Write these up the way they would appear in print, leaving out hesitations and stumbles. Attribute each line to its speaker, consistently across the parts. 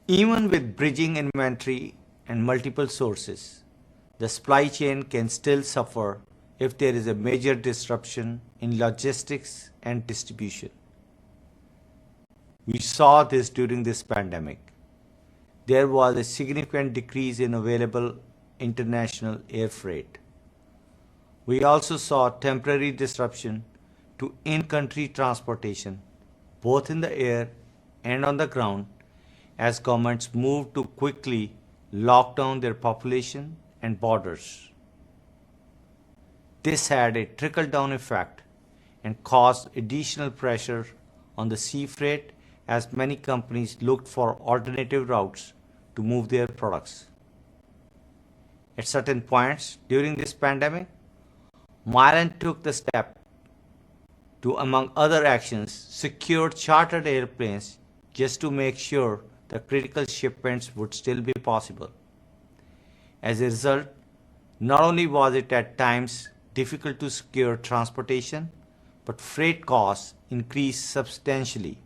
Speaker 1: Even with bridging inventory and multiple sources, the supply chain can still suffer if there is a major disruption in logistics and distribution. We saw this during this pandemic. There was a significant decrease in available international air freight. We also saw temporary disruption to in-country transportation, both in the air and on the ground, as governments moved to quickly lock down their population and borders. This had a trickle-down effect and caused additional pressure on the sea freight as many companies looked for alternative routes to move their products. At certain points during this pandemic, Mylan took the step to, among other actions, secure chartered airplanes just to make sure the critical shipments would still be possible. As a result, not only was it at times difficult to secure transportation, but freight costs increased substantially.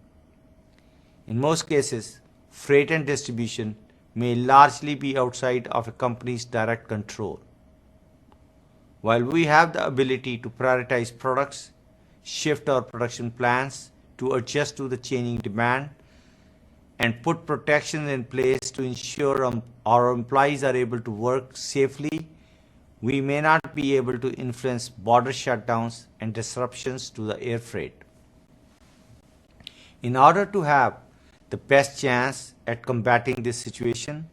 Speaker 1: In most cases, freight and distribution may largely be outside of a company's direct control. While we have the ability to prioritize products, shift our production plans to adjust to the changing demand, and put protections in place to ensure our employees are able to work safely, we may not be able to influence border shutdowns and disruptions to the air freight. In order to have the best chance at combating this situation,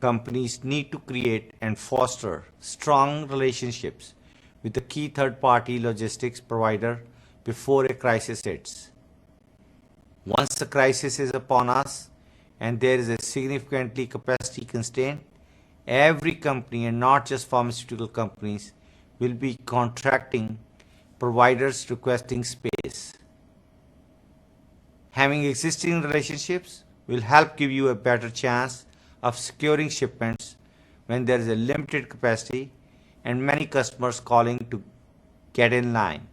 Speaker 1: companies need to create and foster strong relationships with the key third-party logistics provider before a crisis hits. Once the crisis is upon us and there is a significantly capacity constraint, every company, and not just pharmaceutical companies, will be contracting providers requesting space. Having existing relationships will help give you a better chance of securing shipments when there is a limited capacity and many customers calling to get in line.